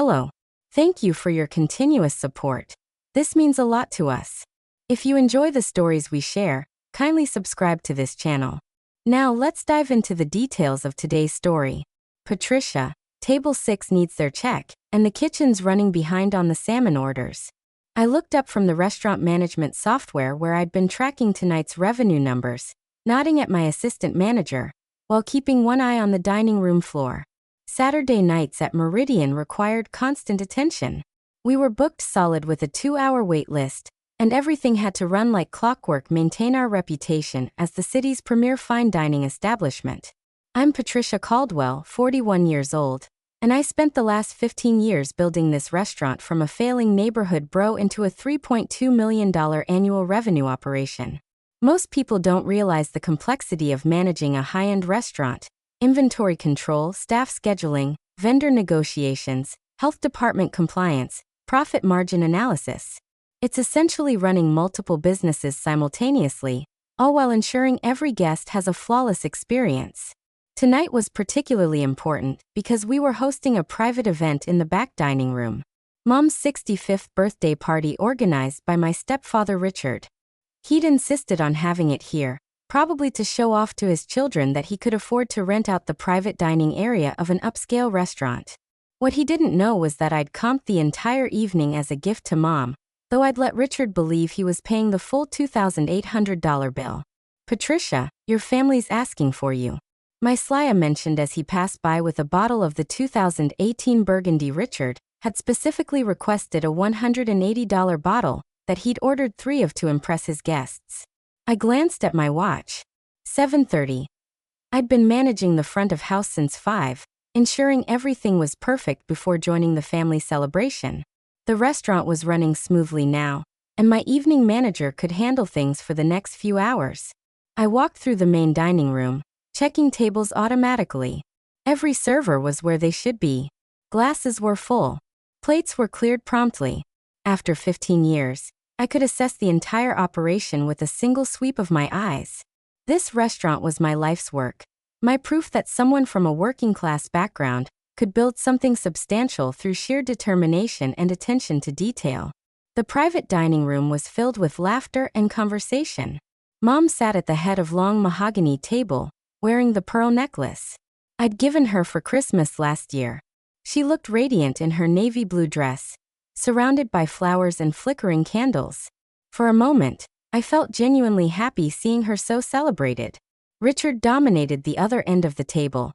Hello. Thank you for your continuous support. This means a lot to us. If you enjoy the stories we share, kindly subscribe to this channel. Now let's dive into the details of today's story. Patricia, table 6 needs their check, and the kitchen's running behind on the salmon orders. I looked up from the restaurant management software where I'd been tracking tonight's revenue numbers, nodding at my assistant manager, while keeping one eye on the dining room floor. Saturday nights at Meridian required constant attention. We were booked solid with a 2-hour wait list, and everything had to run like clockwork, maintain our reputation as the city's premier fine dining establishment. I'm Patricia Caldwell, 41 years old, and I spent the last 15 years building this restaurant from a failing neighborhood bro into a $3.2 million annual revenue operation. Most people don't realize the complexity of managing a high-end restaurant: inventory control, staff scheduling, vendor negotiations, health department compliance, profit margin analysis. It's essentially running multiple businesses simultaneously, all while ensuring every guest has a flawless experience. Tonight was particularly important because we were hosting a private event in the back dining room. Mom's 65th birthday party organized by my stepfather Richard. He'd insisted on having it here, probably to show off to his children that he could afford to rent out the private dining area of an upscale restaurant. What he didn't know was that I'd comped the entire evening as a gift to Mom, though I'd let Richard believe he was paying the full $2,800 bill. "Patricia, your family's asking for you," my Slya mentioned as he passed by with a bottle of the 2018 Burgundy. Richard had specifically requested a $180 bottle that he'd ordered 3 of to impress his guests. I glanced at my watch. 7:30. I'd been managing the front of house since 5, ensuring everything was perfect before joining the family celebration. The restaurant was running smoothly now, and my evening manager could handle things for the next few hours. I walked through the main dining room, checking tables automatically. Every server was where they should be. Glasses were full. Plates were cleared promptly. After 15 years, I could assess the entire operation with a single sweep of my eyes. This restaurant was my life's work, my proof that someone from a working-class background could build something substantial through sheer determination and attention to detail. The private dining room was filled with laughter and conversation. Mom sat at the head of long mahogany table, wearing the pearl necklace I'd given her for Christmas last year. She looked radiant in her navy blue dress, surrounded by flowers and flickering candles. For a moment, I felt genuinely happy seeing her so celebrated. Richard dominated the other end of the table,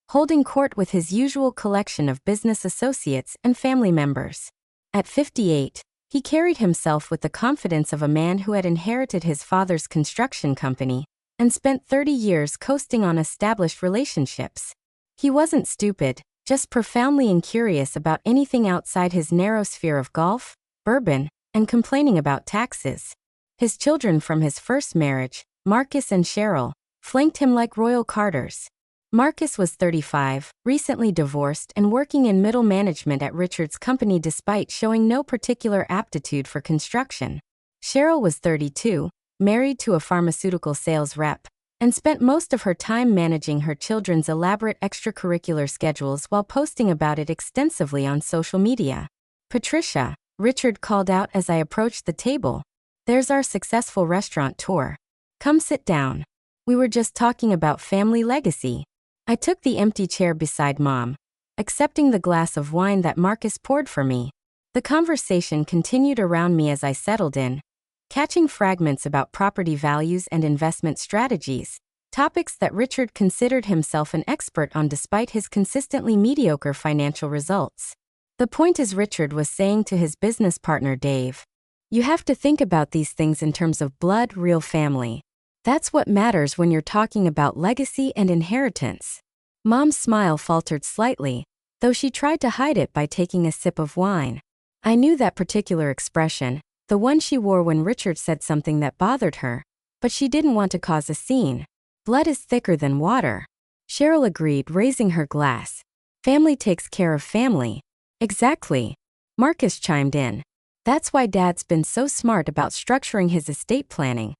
holding court with his usual collection of business associates and family members. At 58, he carried himself with the confidence of a man who had inherited his father's construction company and spent 30 years coasting on established relationships. He wasn't stupid, just profoundly incurious about anything outside his narrow sphere of golf, bourbon, and complaining about taxes. His children from his first marriage, Marcus and Cheryl, flanked him like royal carters. Marcus was 35, recently divorced and working in middle management at Richard's company despite showing no particular aptitude for construction. Cheryl was 32, married to a pharmaceutical sales rep, and spent most of her time managing her children's elaborate extracurricular schedules while posting about it extensively on social media. "Patricia," Richard called out as I approached the table, "there's our successful restaurant tour. Come sit down. We were just talking about family legacy." I took the empty chair beside Mom, accepting the glass of wine that Marcus poured for me. The conversation continued around me as I settled in, catching fragments about property values and investment strategies, topics that Richard considered himself an expert on despite his consistently mediocre financial results. The point is, Richard was saying to his business partner Dave, "You have to think about these things in terms of blood, real family. That's what matters when you're talking about legacy and inheritance." Mom's smile faltered slightly, though she tried to hide it by taking a sip of wine. I knew that particular expression, the one she wore when Richard said something that bothered her, but she didn't want to cause a scene. "Blood is thicker than water." Cheryl agreed, raising her glass. "Family takes care of family." "Exactly," Marcus chimed in. "That's why Dad's been so smart about structuring his estate planning,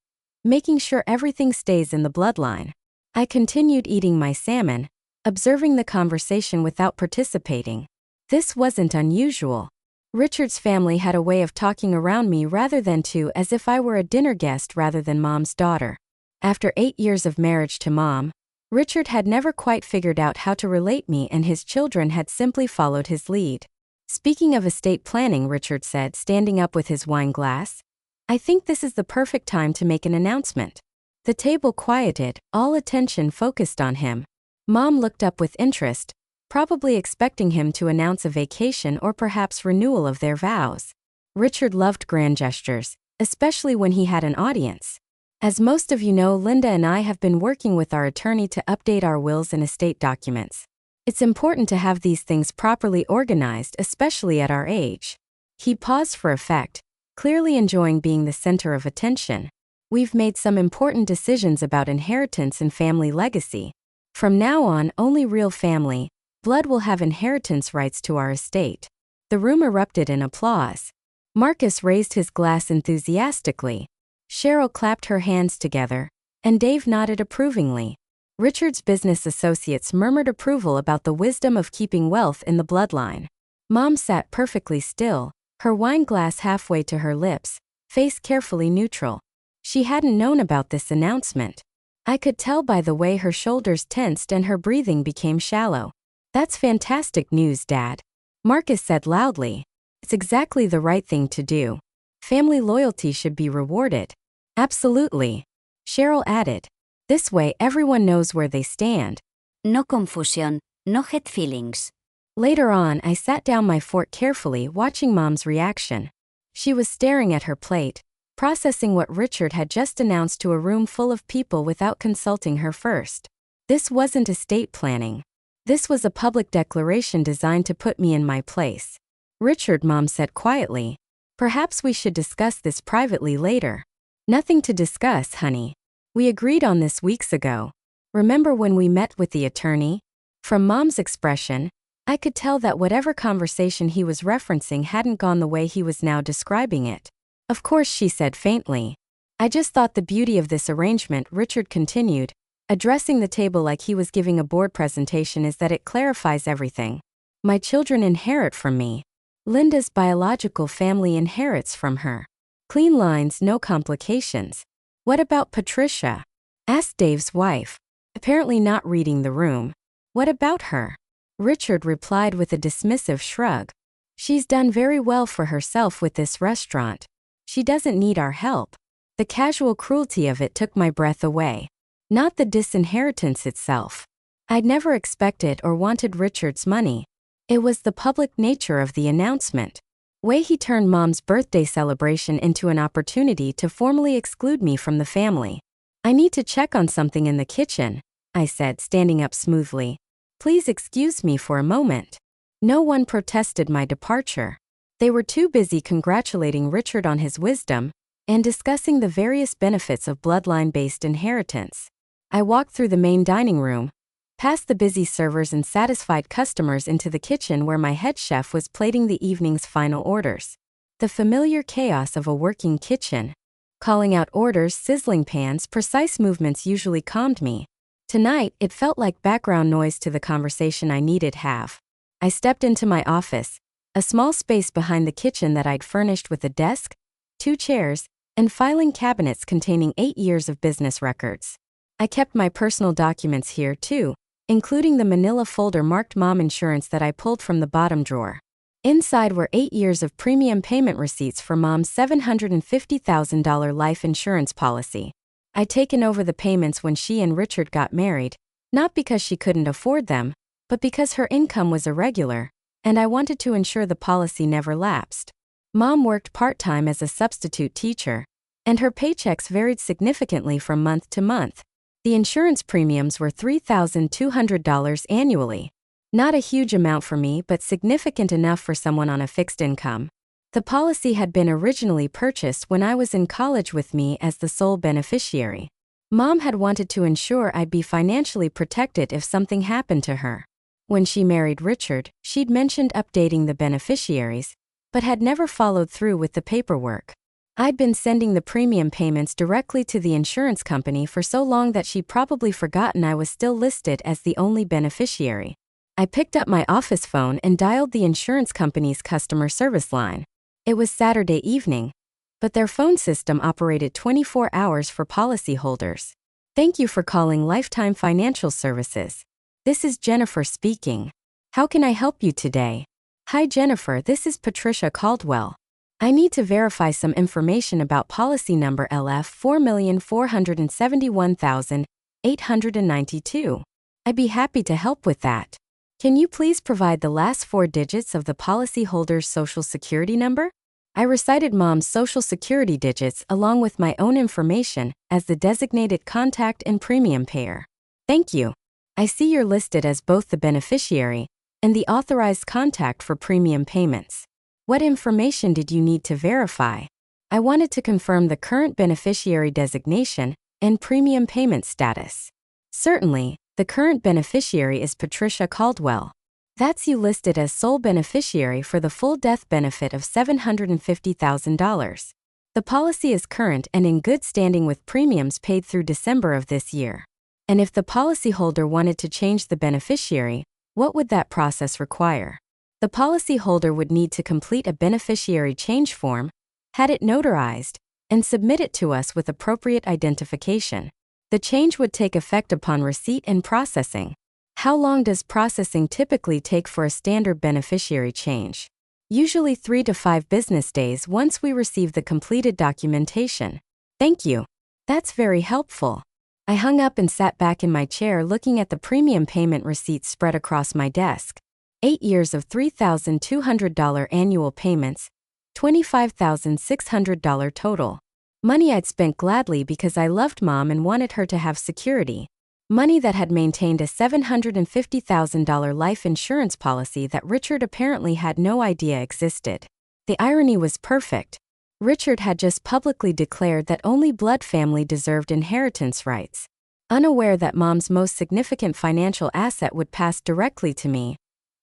making sure everything stays in the bloodline." I continued eating my salmon, observing the conversation without participating. This wasn't unusual. Richard's family had a way of talking around me rather than to as if I were a dinner guest rather than Mom's daughter. After 8 years of marriage to Mom, Richard had never quite figured out how to relate me, and his children had simply followed his lead. Speaking of estate planning, Richard said, standing up with his wine glass, I think this is the perfect time to make an announcement. The table quieted, all attention focused on him. Mom looked up with interest, probably expecting him to announce a vacation or perhaps renewal of their vows. Richard loved grand gestures, especially when he had an audience. As most of you know, Linda and I have been working with our attorney to update our wills and estate documents. It's important to have these things properly organized, especially at our age. He paused for effect, clearly enjoying being the center of attention. We've made some important decisions about inheritance and family legacy. From now on, only real family, blood will have inheritance rights to our estate. The room erupted in applause. Marcus raised his glass enthusiastically. Cheryl clapped her hands together, and Dave nodded approvingly. Richard's business associates murmured approval about the wisdom of keeping wealth in the bloodline. Mom sat perfectly still, her wine glass halfway to her lips, face carefully neutral. She hadn't known about this announcement. I could tell by the way her shoulders tensed and her breathing became shallow. That's fantastic news, Dad. Marcus said loudly. It's exactly the right thing to do. Family loyalty should be rewarded. Absolutely. Cheryl added. This way everyone knows where they stand. No confusion, no hard feelings. Later on, I sat down my fork carefully, watching Mom's reaction. She was staring at her plate, processing what Richard had just announced to a room full of people without consulting her first. This wasn't estate planning. This was a public declaration designed to put me in my place. Richard, Mom said quietly. Perhaps we should discuss this privately later. Nothing to discuss, honey. We agreed on this weeks ago. Remember when we met with the attorney? From Mom's expression, I could tell that whatever conversation he was referencing hadn't gone the way he was now describing it. Of course, she said faintly. I just thought the beauty of this arrangement, Richard continued, addressing the table like he was giving a board presentation, is that it clarifies everything. My children inherit from me. Linda's biological family inherits from her. Clean lines, no complications. What about Patricia? Asked Dave's wife, apparently not reading the room. What about her? Richard replied with a dismissive shrug. She's done very well for herself with this restaurant. She doesn't need our help. The casual cruelty of it took my breath away. Not the disinheritance itself. I'd never expected or wanted Richard's money. It was the public nature of the announcement. Way he turned Mom's birthday celebration into an opportunity to formally exclude me from the family. I need to check on something in the kitchen, I said, standing up smoothly. Please excuse me for a moment. No one protested my departure. They were too busy congratulating Richard on his wisdom and discussing the various benefits of bloodline-based inheritance. I walked through the main dining room, past the busy servers and satisfied customers, into the kitchen where my head chef was plating the evening's final orders. The familiar chaos of a working kitchen. Calling out orders, sizzling pans, precise movements usually calmed me. Tonight, it felt like background noise to the conversation I needed have. I stepped into my office, a small space behind the kitchen that I'd furnished with a desk, 2 chairs, and filing cabinets containing 8 years of business records. I kept my personal documents here too, including the manila folder marked Mom Insurance that I pulled from the bottom drawer. Inside were 8 years of premium payment receipts for Mom's $750,000 life insurance policy. I'd taken over the payments when she and Richard got married, not because she couldn't afford them, but because her income was irregular, and I wanted to ensure the policy never lapsed. Mom worked part-time as a substitute teacher, and her paychecks varied significantly from month to month. The insurance premiums were $3,200 annually. Not a huge amount for me, but significant enough for someone on a fixed income. The policy had been originally purchased when I was in college with me as the sole beneficiary. Mom had wanted to ensure I'd be financially protected if something happened to her. When she married Richard, she'd mentioned updating the beneficiaries, but had never followed through with the paperwork. I'd been sending the premium payments directly to the insurance company for so long that she'd probably forgotten I was still listed as the only beneficiary. I picked up my office phone and dialed the insurance company's customer service line. It was Saturday evening, but their phone system operated 24 hours for policyholders. Thank you for calling Lifetime Financial Services. This is Jennifer speaking. How can I help you today? Hi Jennifer, this is Patricia Caldwell. I need to verify some information about policy number LF 4,471,892. I'd be happy to help with that. Can you please provide the last 4 digits of the policyholder's social security number? I recited Mom's social security digits along with my own information as the designated contact and premium payer. Thank you. I see you're listed as both the beneficiary and the authorized contact for premium payments. What information did you need to verify? I wanted to confirm the current beneficiary designation and premium payment status. Certainly, the current beneficiary is Patricia Caldwell. That's you listed as sole beneficiary for the full death benefit of $750,000. The policy is current and in good standing with premiums paid through December of this year. And if the policyholder wanted to change the beneficiary, what would that process require? The policyholder would need to complete a beneficiary change form, had it notarized, and submit it to us with appropriate identification. The change would take effect upon receipt and processing. How long does processing typically take for a standard beneficiary change? Usually 3 to 5 business days once we receive the completed documentation. Thank you. That's very helpful. I hung up and sat back in my chair looking at the premium payment receipts spread across my desk. 8 years of $3,200 annual payments, $25,600 total. Money I'd spent gladly because I loved Mom and wanted her to have security. Money that had maintained a $750,000 life insurance policy that Richard apparently had no idea existed. The irony was perfect. Richard had just publicly declared that only blood family deserved inheritance rights. Unaware that Mom's most significant financial asset would pass directly to me.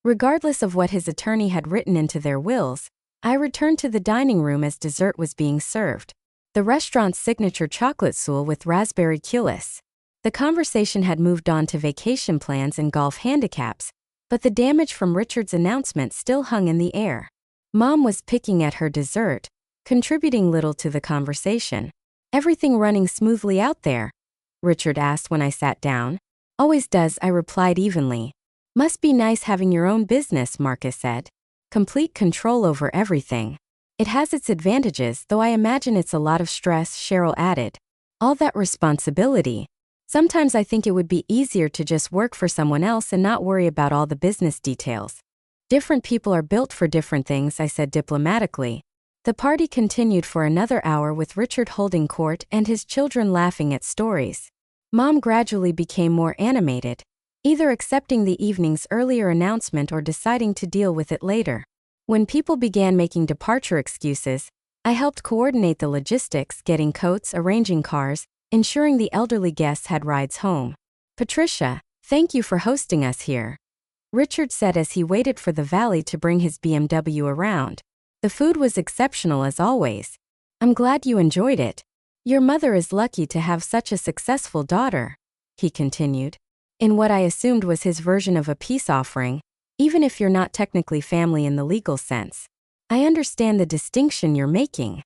Regardless of what his attorney had written into their wills, I returned to the dining room as dessert was being served. The restaurant's signature chocolate soul with raspberry coulis. The conversation had moved on to vacation plans and golf handicaps, but the damage from Richard's announcement still hung in the air. Mom was picking at her dessert, contributing little to the conversation. Everything running smoothly out there? Richard asked when I sat down. Always does, I replied evenly. Must be nice having your own business, Marcus said. Complete control over everything. It has its advantages, though I imagine it's a lot of stress, Cheryl added. All that responsibility. Sometimes I think it would be easier to just work for someone else and not worry about all the business details. Different people are built for different things, I said diplomatically. The party continued for another hour with Richard holding court and his children laughing at stories. Mom gradually became more animated, either accepting the evening's earlier announcement or deciding to deal with it later. When people began making departure excuses, I helped coordinate the logistics, getting coats, arranging cars, ensuring the elderly guests had rides home. Patricia, thank you for hosting us here, Richard said as he waited for the valet to bring his BMW around. The food was exceptional as always. I'm glad you enjoyed it. Your mother is lucky to have such a successful daughter, he continued, in what I assumed was his version of a peace offering, even if you're not technically family in the legal sense. I understand the distinction you're making.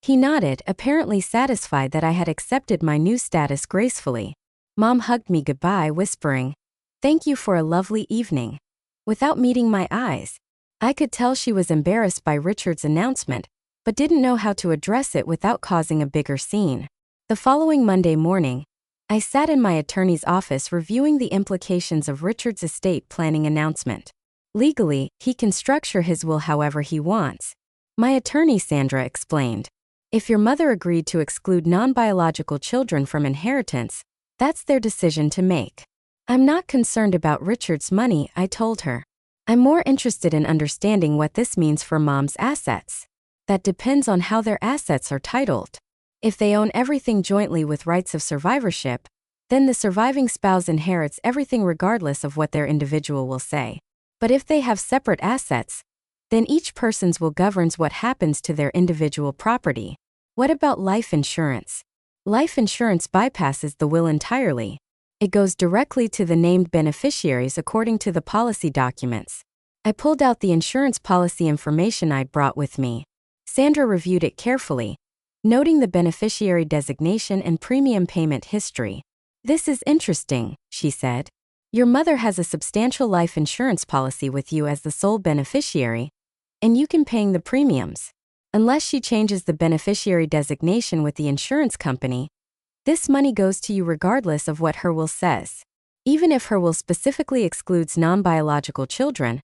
He nodded, apparently satisfied that I had accepted my new status gracefully. Mom hugged me goodbye, whispering, "Thank you for a lovely evening," without meeting my eyes. I could tell she was embarrassed by Richard's announcement, but didn't know how to address it without causing a bigger scene. The following Monday morning, I sat in my attorney's office reviewing the implications of Richard's estate planning announcement. Legally, he can structure his will however he wants. My attorney Sandra explained. If your mother agreed to exclude non-biological children from inheritance, that's their decision to make. I'm not concerned about Richard's money, I told her. I'm more interested in understanding what this means for Mom's assets. That depends on how their assets are titled. If they own everything jointly with rights of survivorship, then the surviving spouse inherits everything regardless of what their individual will say. But if they have separate assets, then each person's will governs what happens to their individual property. What about life insurance? Life insurance bypasses the will entirely. It goes directly to the named beneficiaries according to the policy documents. I pulled out the insurance policy information I'd brought with me. Sandra reviewed it carefully, noting the beneficiary designation and premium payment history. "This is interesting," she said. "Your mother has a substantial life insurance policy with you as the sole beneficiary, and you can pay the premiums. Unless she changes the beneficiary designation with the insurance company, this money goes to you regardless of what her will says. Even if her will specifically excludes non-biological children,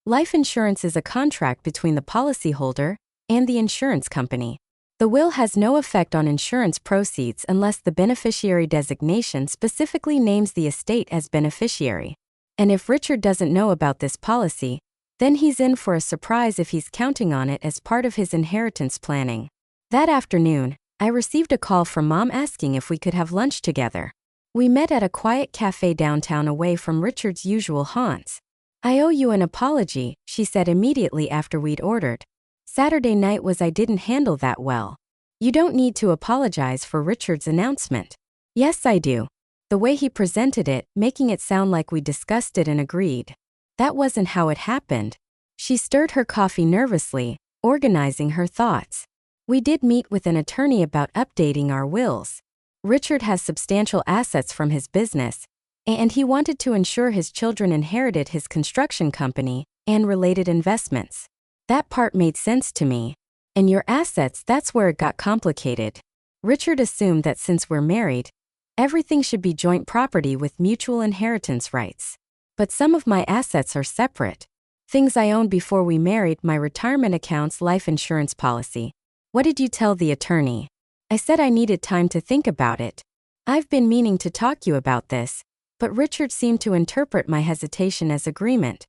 life insurance is a contract between the policyholder and the insurance company. The will has no effect on insurance proceeds unless the beneficiary designation specifically names the estate as beneficiary. And if Richard doesn't know about this policy, then he's in for a surprise if he's counting on it as part of his inheritance planning." That afternoon, I received a call from Mom asking if we could have lunch together. We met at a quiet cafe downtown away from Richard's usual haunts. "I owe you an apology," she said immediately after we'd ordered. "Saturday night I didn't handle that well." "You don't need to apologize for Richard's announcement." "Yes, I do. The way he presented it, making it sound like we discussed it and agreed. That wasn't how it happened." She stirred her coffee nervously, organizing her thoughts. "We did meet with an attorney about updating our wills. Richard has substantial assets from his business, and he wanted to ensure his children inherited his construction company and related investments. That part made sense to me. And your assets, that's where it got complicated. Richard assumed that since we're married, everything should be joint property with mutual inheritance rights. But some of my assets are separate. Things I owned before we married, my retirement accounts, life insurance policy." "What did you tell the attorney?" "I said I needed time to think about it. I've been meaning to talk to you about this, but Richard seemed to interpret my hesitation as agreement."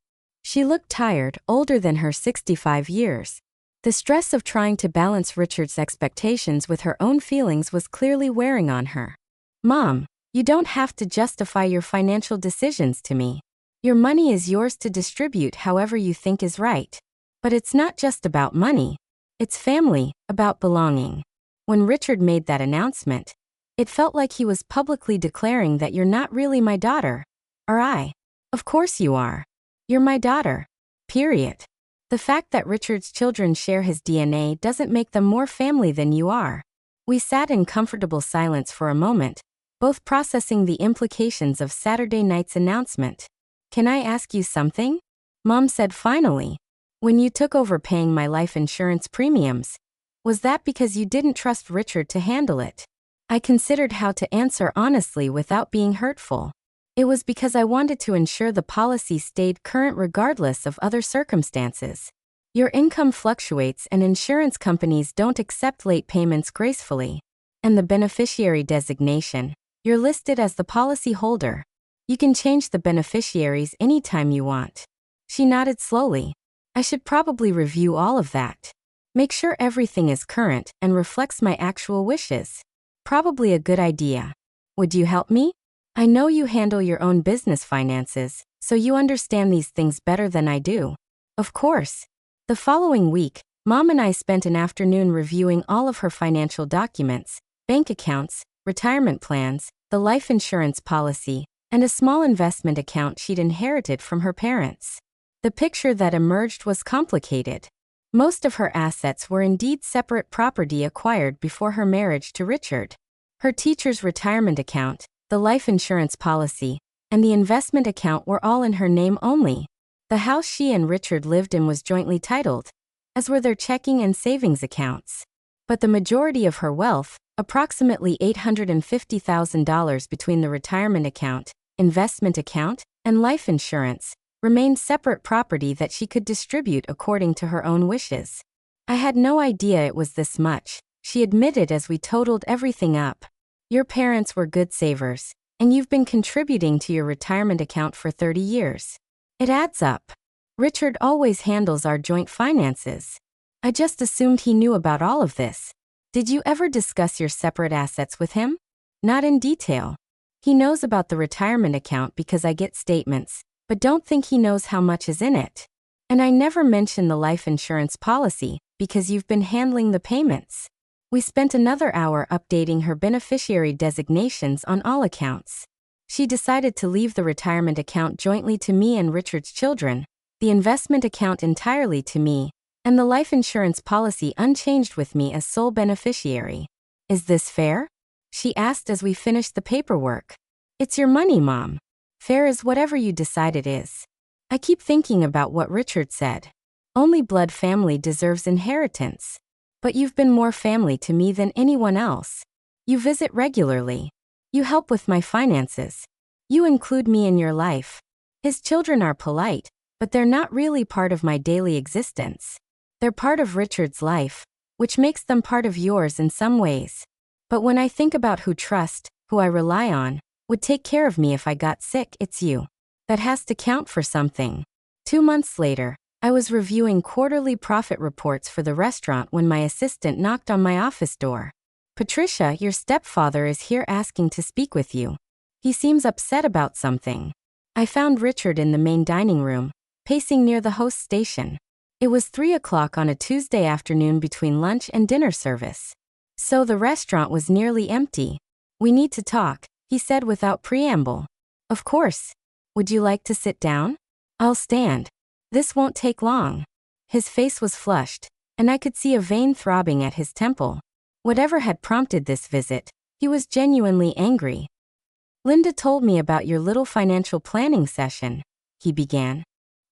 She looked tired, older than her 65 years. The stress of trying to balance Richard's expectations with her own feelings was clearly wearing on her. "Mom, you don't have to justify your financial decisions to me. Your money is yours to distribute however you think is right. But it's not just about money. It's family, about belonging." When Richard made that announcement, it felt like he was publicly declaring that "You're not really my daughter, are I?" "Of course you are. You're my daughter. Period. The fact that Richard's children share his DNA doesn't make them more family than you are." We sat in comfortable silence for a moment, both processing the implications of Saturday night's announcement. "Can I ask you something?" Mom said finally. "When you took over paying my life insurance premiums, was that because you didn't trust Richard to handle it?" I considered how to answer honestly without being hurtful. "It was because I wanted to ensure the policy stayed current regardless of other circumstances. Your income fluctuates and insurance companies don't accept late payments gracefully. And the beneficiary designation, you're listed as the policy holder. You can change the beneficiaries anytime you want." She nodded slowly. "I should probably review all of that. Make sure everything is current and reflects my actual wishes." "Probably a good idea. Would you help me? I know you handle your own business finances, so you understand these things better than I do." "Of course." The following week, Mom and I spent an afternoon reviewing all of her financial documents, bank accounts, retirement plans, the life insurance policy, and a small investment account she'd inherited from her parents. The picture that emerged was complicated. Most of her assets were indeed separate property acquired before her marriage to Richard. Her teacher's retirement account, the life insurance policy, and the investment account were all in her name only. The house she and Richard lived in was jointly titled, as were their checking and savings accounts. But the majority of her wealth, approximately $850,000 between the retirement account, investment account, and life insurance, remained separate property that she could distribute according to her own wishes. "I had no idea it was this much," she admitted as we totaled everything up. "Your parents were good savers, and you've been contributing to your retirement account for 30 years. It adds up. Richard always handles our joint finances. I just assumed he knew about all of this." "Did you ever discuss your separate assets with him?" "Not in detail. He knows about the retirement account because I get statements, but don't think he knows how much is in it. And I never mention the life insurance policy because you've been handling the payments." We spent another hour updating her beneficiary designations on all accounts. She decided to leave the retirement account jointly to me and Richard's children, the investment account entirely to me, and the life insurance policy unchanged with me as sole beneficiary. Is this fair? She asked as we finished the paperwork. It's your money, Mom. Fair is whatever you decide it is. I keep thinking about what Richard said. Only blood family deserves inheritance. But you've been more family to me than anyone else. You visit regularly. You help with my finances. You include me in your life. His children are polite, but they're not really part of my daily existence. They're part of Richard's life, which makes them part of yours in some ways. But when I think about who trust, who I rely on, would take care of me if I got sick, it's you. That has to count for something. 2 months later, I was reviewing quarterly profit reports for the restaurant when my assistant knocked on my office door. Patricia, your stepfather is here asking to speak with you. He seems upset about something. I found Richard in the main dining room, pacing near the host station. It was 3 o'clock on a Tuesday afternoon between lunch and dinner service. So the restaurant was nearly empty. We need to talk, he said without preamble. Of course. Would you like to sit down? I'll stand. This won't take long. His face was flushed, and I could see a vein throbbing at his temple. Whatever had prompted this visit, he was genuinely angry. Linda told me about your little financial planning session, he began.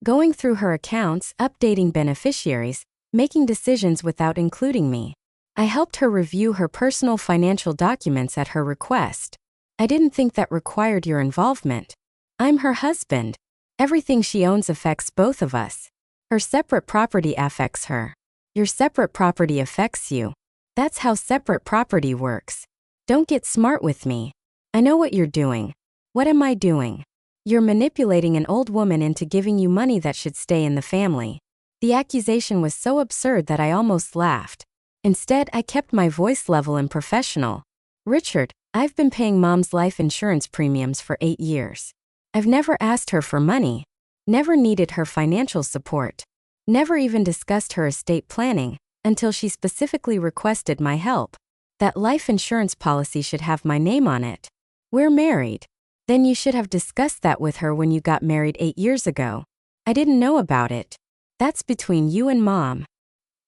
Going through her accounts, updating beneficiaries, making decisions without including me. I helped her review her personal financial documents at her request. I didn't think that required your involvement. I'm her husband. Everything she owns affects both of us. Her separate property affects her. Your separate property affects you. That's how separate property works. Don't get smart with me. I know what you're doing. What am I doing? You're manipulating an old woman into giving you money that should stay in the family. The accusation was so absurd that I almost laughed. Instead, I kept my voice level and professional. Richard, I've been paying Mom's life insurance premiums for 8 years. I've never asked her for money, never needed her financial support, never even discussed her estate planning, until she specifically requested my help. That life insurance policy should have my name on it. We're married. Then you should have discussed that with her when you got married 8 years ago. I didn't know about it. That's between you and Mom.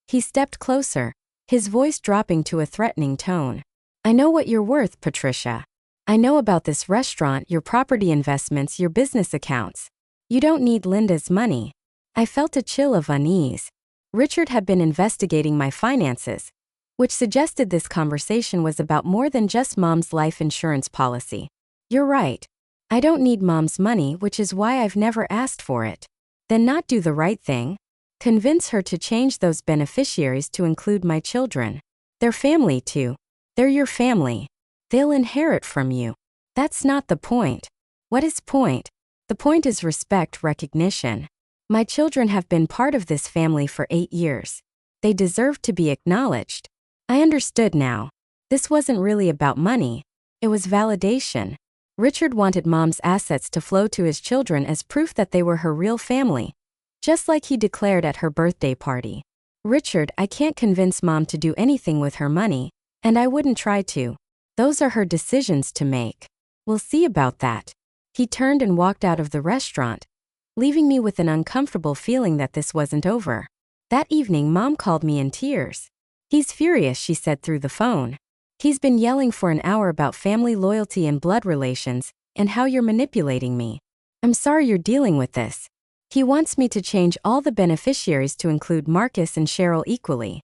He stepped closer, his voice dropping to a threatening tone. I know what you're worth, Patricia. I know about this restaurant, your property investments, your business accounts. You don't need Linda's money. I felt a chill of unease. Richard had been investigating my finances, which suggested this conversation was about more than just Mom's life insurance policy. You're right. I don't need Mom's money, which is why I've never asked for it. Then not do the right thing? Convince her to change those beneficiaries to include my children. They're family too. They're your family. They'll inherit from you. That's not the point. What is point? The point is respect, recognition. My children have been part of this family for 8 years. They deserve to be acknowledged. I understood now. This wasn't really about money. It was validation. Richard wanted Mom's assets to flow to his children as proof that they were her real family, just like he declared at her birthday party. Richard, I can't convince Mom to do anything with her money, and I wouldn't try to. Those are her decisions to make. We'll see about that. He turned and walked out of the restaurant, leaving me with an uncomfortable feeling that this wasn't over. That evening, Mom called me in tears. He's furious, she said through the phone. He's been yelling for an hour about family loyalty and blood relations, and how you're manipulating me. I'm sorry you're dealing with this. He wants me to change all the beneficiaries to include Marcus and Cheryl equally.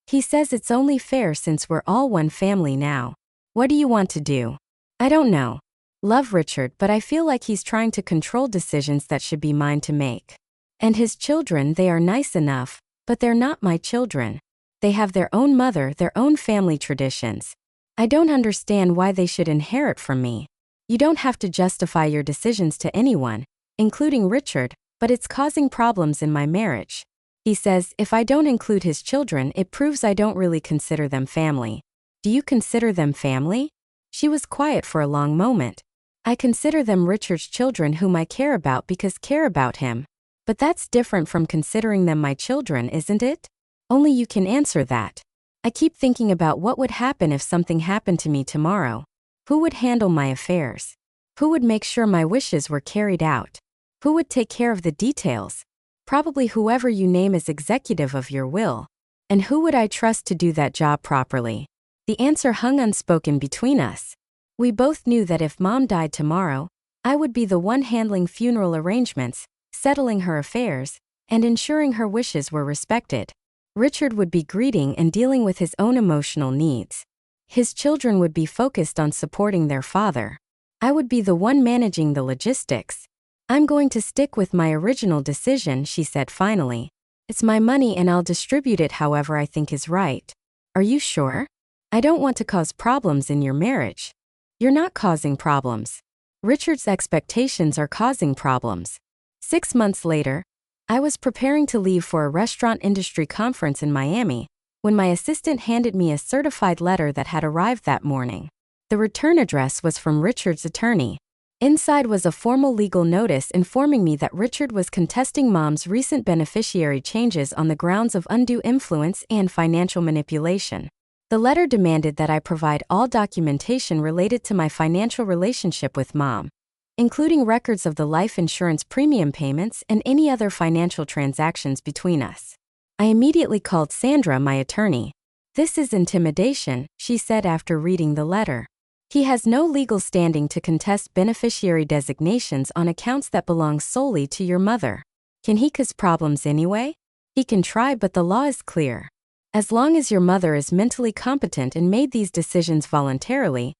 He says it's only fair since we're all one family now. What do you want to do? I don't know. Love Richard, but I feel like he's trying to control decisions that should be mine to make. And his children, they are nice enough, but they're not my children. They have their own mother, their own family traditions. I don't understand why they should inherit from me. You don't have to justify your decisions to anyone, including Richard, but it's causing problems in my marriage. He says if I don't include his children, it proves I don't really consider them family. Do you consider them family? She was quiet for a long moment. I consider them Richard's children whom I care about because care about him. But that's different from considering them my children, isn't it? Only you can answer that. I keep thinking about what would happen if something happened to me tomorrow. Who would handle my affairs? Who would make sure my wishes were carried out? Who would take care of the details? Probably whoever you name as executive of your will. And who would I trust to do that job properly? The answer hung unspoken between us. We both knew that if Mom died tomorrow, I would be the one handling funeral arrangements, settling her affairs, and ensuring her wishes were respected. Richard would be grieving and dealing with his own emotional needs. His children would be focused on supporting their father. I would be the one managing the logistics. I'm going to stick with my original decision, she said finally. It's my money and I'll distribute it however I think is right. Are you sure? I don't want to cause problems in your marriage. You're not causing problems. Richard's expectations are causing problems. 6 months later, I was preparing to leave for a restaurant industry conference in Miami when my assistant handed me a certified letter that had arrived that morning. The return address was from Richard's attorney. Inside was a formal legal notice informing me that Richard was contesting Mom's recent beneficiary changes on the grounds of undue influence and financial manipulation. The letter demanded that I provide all documentation related to my financial relationship with Mom, including records of the life insurance premium payments and any other financial transactions between us. I immediately called Sandra, my attorney. This is intimidation, she said after reading the letter. He has no legal standing to contest beneficiary designations on accounts that belong solely to your mother. Can he cause problems anyway? He can try, but the law is clear. As long as your mother is mentally competent and made these decisions voluntarily,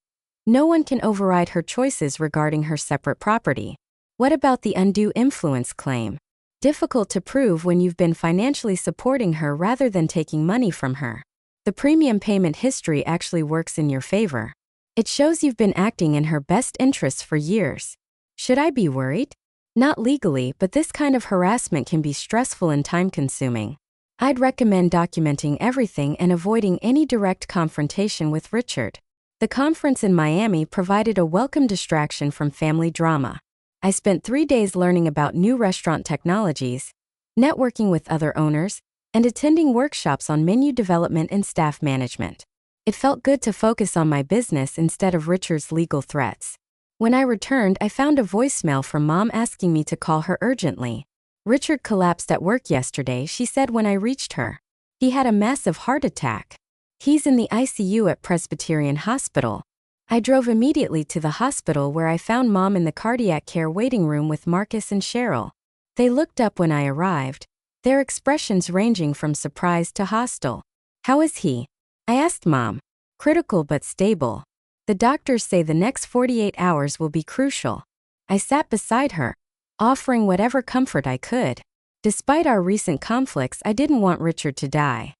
no one can override her choices regarding her separate property. What about the undue influence claim? Difficult to prove when you've been financially supporting her rather than taking money from her. The premium payment history actually works in your favor. It shows you've been acting in her best interests for years. Should I be worried? Not legally, but this kind of harassment can be stressful and time-consuming. I'd recommend documenting everything and avoiding any direct confrontation with Richard. The conference in Miami provided a welcome distraction from family drama. I spent 3 days learning about new restaurant technologies, networking with other owners, and attending workshops on menu development and staff management. It felt good to focus on my business instead of Richard's legal threats. When I returned, I found a voicemail from Mom asking me to call her urgently. Richard collapsed at work yesterday, she said when I reached her. He had a massive heart attack. He's in the ICU at Presbyterian Hospital. I drove immediately to the hospital where I found Mom in the cardiac care waiting room with Marcus and Cheryl. They looked up when I arrived, their expressions ranging from surprised to hostile. How is he? I asked Mom. Critical but stable. The doctors say the next 48 hours will be crucial. I sat beside her, offering whatever comfort I could. Despite our recent conflicts, I didn't want Richard to die.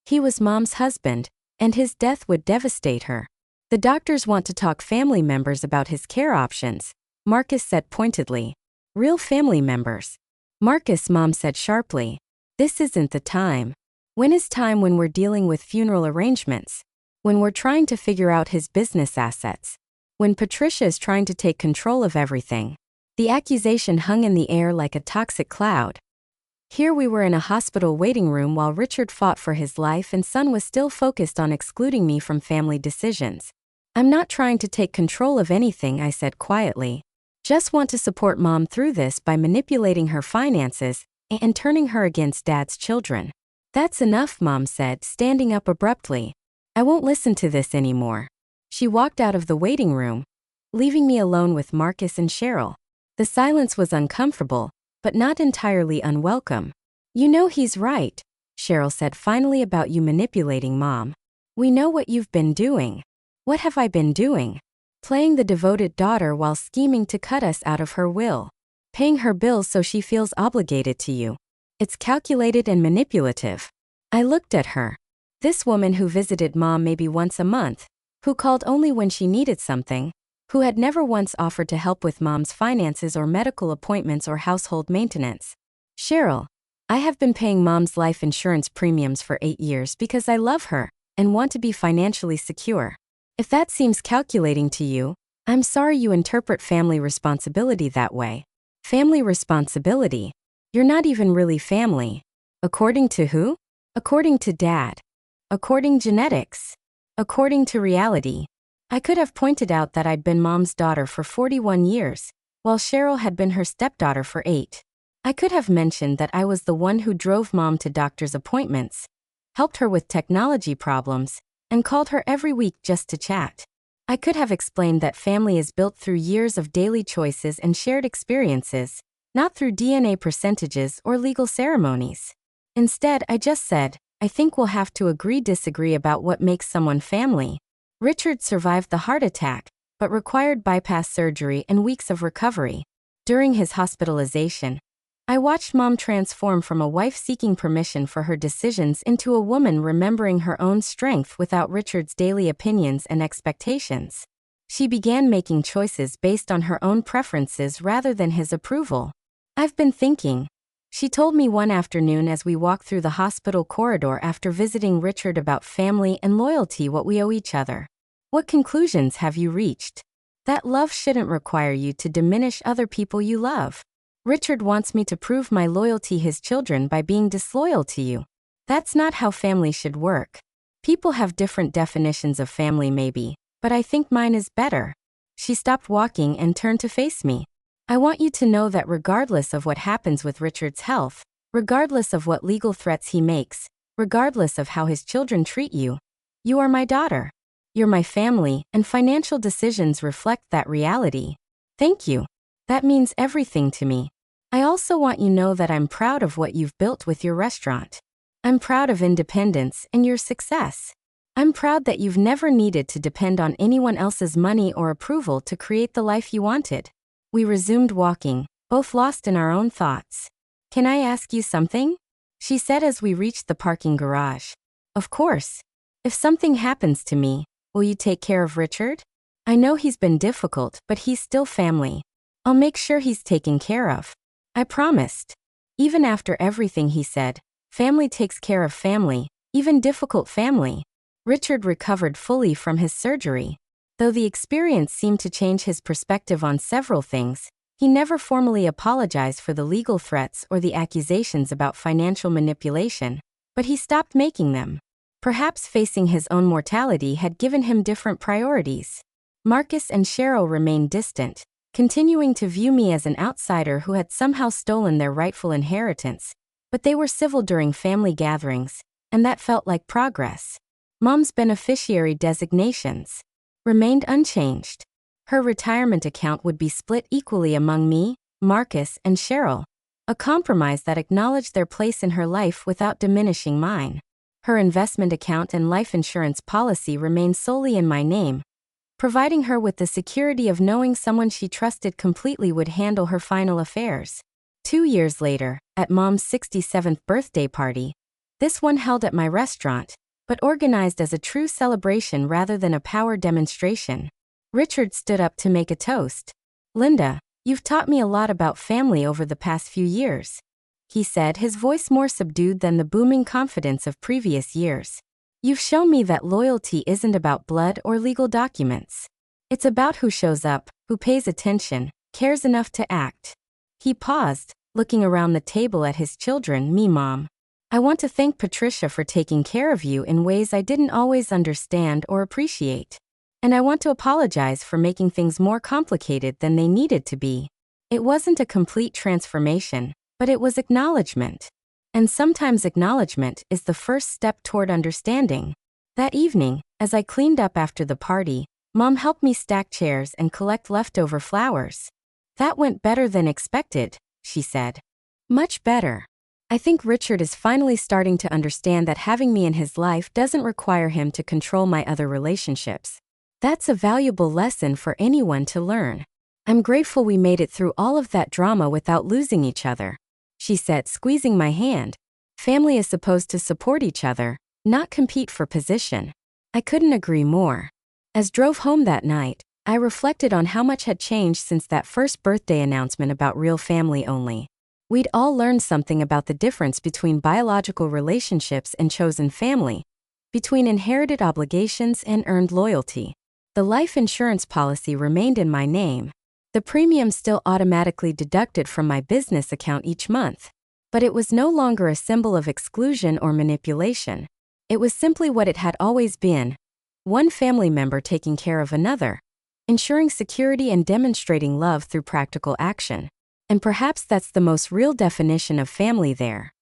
He was Mom's husband, and his death would devastate her. The doctors want to talk family members about his care options, Marcus said pointedly. Real family members. Marcus, Mom said sharply. This isn't the time. When is time? When we're dealing with funeral arrangements? When we're trying to figure out his business assets? When Patricia is trying to take control of everything? The accusation hung in the air like a toxic cloud. Here we were in a hospital waiting room while Richard fought for his life and Son was still focused on excluding me from family decisions. I'm not trying to take control of anything, I said quietly. Just want to support Mom through this by manipulating her finances and turning her against Dad's children. That's enough, Mom said, standing up abruptly. I won't listen to this anymore. She walked out of the waiting room, leaving me alone with Marcus and Cheryl. The silence was uncomfortable, but not entirely unwelcome. You know he's right, Cheryl said finally, about you manipulating Mom. We know what you've been doing. What have I been doing? Playing the devoted daughter while scheming to cut us out of her will. Paying her bills so she feels obligated to you. It's calculated and manipulative. I looked at her. This woman who visited Mom maybe once a month, who called only when she needed something, who had never once offered to help with Mom's finances or medical appointments or household maintenance. Cheryl, I have been paying Mom's life insurance premiums for 8 years because I love her and want to be financially secure. If that seems calculating to you, I'm sorry you interpret family responsibility that way. Family responsibility? You're not even really family. According to who? According to Dad. According genetics. According to reality. I could have pointed out that I'd been Mom's daughter for 41 years, while Cheryl had been her stepdaughter for 8. I could have mentioned that I was the one who drove Mom to doctor's appointments, helped her with technology problems, and called her every week just to chat. I could have explained that family is built through years of daily choices and shared experiences, not through DNA percentages or legal ceremonies. Instead, I just said, I think we'll have to agree-disagree about what makes someone family. Richard survived the heart attack, but required bypass surgery and weeks of recovery. During his hospitalization, I watched Mom transform from a wife seeking permission for her decisions into a woman remembering her own strength without Richard's daily opinions and expectations. She began making choices based on her own preferences rather than his approval. I've been thinking, she told me one afternoon as we walked through the hospital corridor after visiting Richard about family and loyalty, what we owe each other. What conclusions have you reached? That love shouldn't require you to diminish other people you love. Richard wants me to prove my loyalty to his children by being disloyal to you. That's not how family should work. People have different definitions of family maybe, but I think mine is better. She stopped walking and turned to face me. I want you to know that regardless of what happens with Richard's health, regardless of what legal threats he makes, regardless of how his children treat you, you are my daughter. You're my family, and financial decisions reflect that reality. Thank you. That means everything to me. I also want you to know that I'm proud of what you've built with your restaurant. I'm proud of independence and your success. I'm proud that you've never needed to depend on anyone else's money or approval to create the life you wanted. We resumed walking, both lost in our own thoughts. Can I ask you something? She said as we reached the parking garage. Of course. If something happens to me, will you take care of Richard? I know he's been difficult, but he's still family. I'll make sure he's taken care of. I promised. Even after everything he said, family takes care of family, even difficult family. Richard recovered fully from his surgery. Though the experience seemed to change his perspective on several things, he never formally apologized for the legal threats or the accusations about financial manipulation, but he stopped making them. Perhaps facing his own mortality had given him different priorities. Marcus and Cheryl remained distant, continuing to view me as an outsider who had somehow stolen their rightful inheritance, but they were civil during family gatherings, and that felt like progress. Mom's beneficiary designations remained unchanged. Her retirement account would be split equally among me, Marcus, and Cheryl, a compromise that acknowledged their place in her life without diminishing mine. Her investment account and life insurance policy remained solely in my name, providing her with the security of knowing someone she trusted completely would handle her final affairs. 2 years later, at Mom's 67th birthday party, this one held at my restaurant, but organized as a true celebration rather than a power demonstration, Richard stood up to make a toast. Linda, you've taught me a lot about family over the past few years, he said, his voice more subdued than the booming confidence of previous years. You've shown me that loyalty isn't about blood or legal documents. It's about who shows up, who pays attention, cares enough to act. He paused, looking around the table at his children, me, Mom. I want to thank Patricia for taking care of you in ways I didn't always understand or appreciate. And I want to apologize for making things more complicated than they needed to be. It wasn't a complete transformation, but it was acknowledgement. And sometimes acknowledgement is the first step toward understanding. That evening, as I cleaned up after the party, Mom helped me stack chairs and collect leftover flowers. That went better than expected, she said. Much better. I think Richard is finally starting to understand that having me in his life doesn't require him to control my other relationships. That's a valuable lesson for anyone to learn. I'm grateful we made it through all of that drama without losing each other, she said, squeezing my hand. Family is supposed to support each other, not compete for position. I couldn't agree more. As drove home that night, I reflected on how much had changed since that first birthday announcement about real family only. We'd all learned something about the difference between biological relationships and chosen family, between inherited obligations and earned loyalty. The life insurance policy remained in my name. The premium still automatically deducted from my business account each month. But it was no longer a symbol of exclusion or manipulation. It was simply what it had always been: one family member taking care of another, ensuring security and demonstrating love through practical action. And perhaps that's the most real definition of family there.